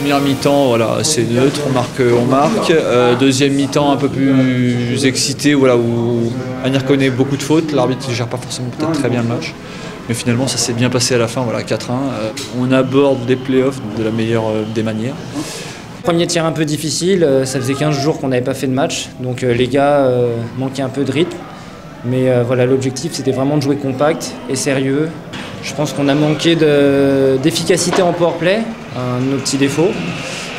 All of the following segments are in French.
Première mi-temps, voilà, c'est neutre, on marque. Deuxième mi-temps un peu plus excité, voilà, où Anir connaît beaucoup de fautes. L'arbitre ne gère pas forcément peut-être très bien le match. Mais finalement, ça s'est bien passé à la fin, voilà, 4-1. On aborde les playoffs de la meilleure des manières. Premier tir un peu difficile, ça faisait 15 jours qu'on n'avait pas fait de match, donc les gars manquaient un peu de rythme. Mais voilà, l'objectif c'était vraiment de jouer compact et sérieux. Je pense qu'on a manqué d'efficacité en powerplay, un de nos petits défauts.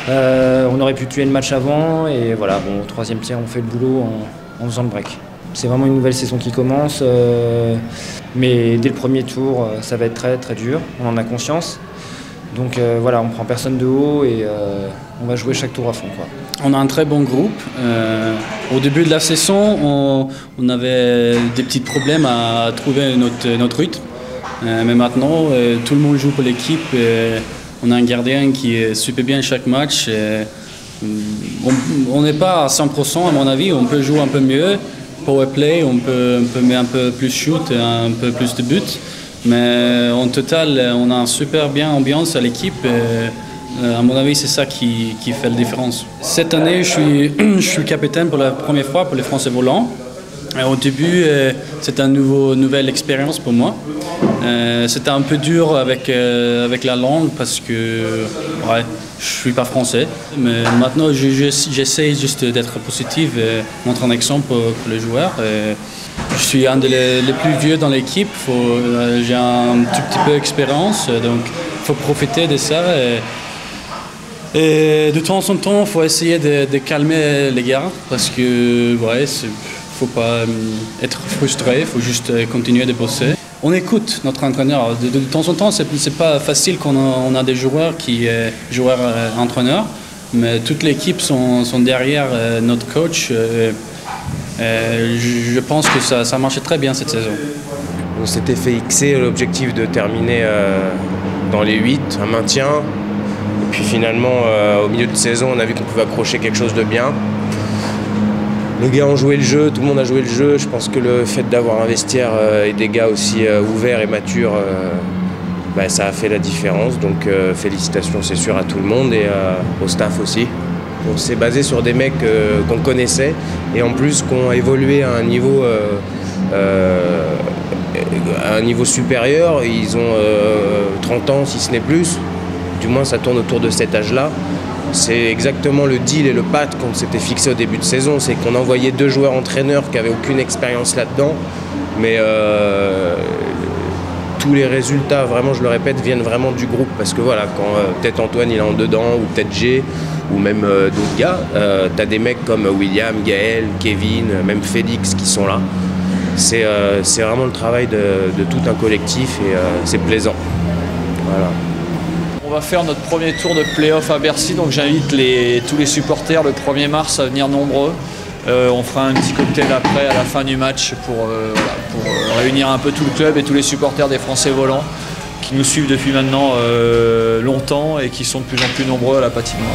On aurait pu tuer le match avant et voilà, bon, au troisième tir on fait le boulot en faisant le break. C'est vraiment une nouvelle saison qui commence, mais dès le premier tour ça va être très très dur, on en a conscience. Donc voilà, on prend personne de haut et on va jouer chaque tour à fond, quoi. On a un très bon groupe. Au début de la saison, on avait des petits problèmes à trouver notre rythme. Mais maintenant, tout le monde joue pour l'équipe. On a un gardien qui est super bien chaque match. On n'est pas à 100% à mon avis, on peut jouer un peu mieux. Powerplay, on peut mettre un peu plus shoot, un peu plus de buts. Mais en total, on a une super bien ambiance à l'équipe. À mon avis, c'est ça qui fait la différence. Cette année, je suis capitaine pour la première fois pour les Français volants. Au début, c'était une nouvelle expérience pour moi. C'était un peu dur avec la langue parce que ouais, je ne suis pas français. Mais maintenant, j'essaie juste d'être positif et montrer un exemple pour les joueurs. Je suis un des plus vieux dans l'équipe. J'ai un tout petit peu d'expérience, donc il faut profiter de ça. Et de temps en temps, il faut essayer de calmer les gars parce que ouais, faut pas être frustré, il faut juste continuer de bosser. On écoute notre entraîneur. De temps en temps, c'est pas facile quand on a des joueurs qui sont joueurs-entraîneurs, mais toute l'équipe sont derrière notre coach. Je pense que ça marchait très bien cette saison. On s'était fait fixer l'objectif de terminer dans les 8, un maintien. Et puis finalement, au milieu de saison, on a vu qu'on pouvait accrocher quelque chose de bien. Les gars ont joué le jeu, tout le monde a joué le jeu. Je pense que le fait d'avoir un vestiaire et des gars aussi ouverts et matures, ça a fait la différence. Donc félicitations, c'est sûr, à tout le monde et au staff aussi. On s'est basé sur des mecs qu'on connaissait et en plus qui ont évolué à un niveau supérieur. Ils ont 30 ans, si ce n'est plus. Du moins, ça tourne autour de cet âge-là. C'est exactement le deal et le pacte qu'on s'était fixé au début de saison. C'est qu'on envoyait 2 joueurs entraîneurs qui n'avaient aucune expérience là-dedans. Mais tous les résultats, vraiment, je le répète, viennent vraiment du groupe. Parce que voilà, quand peut-être Antoine il est en dedans, ou peut-être G, ou même d'autres gars, tu as des mecs comme William, Gaël, Kevin, même Félix qui sont là. C'est vraiment le travail de tout un collectif et c'est plaisant. Voilà. On va faire notre premier tour de play-off à Bercy, donc j'invite tous les supporters le 1er mars à venir nombreux. On fera un petit cocktail après, à la fin du match, pour réunir un peu tout le club et tous les supporters des Français volants qui nous suivent depuis maintenant longtemps et qui sont de plus en plus nombreux à la patinoire.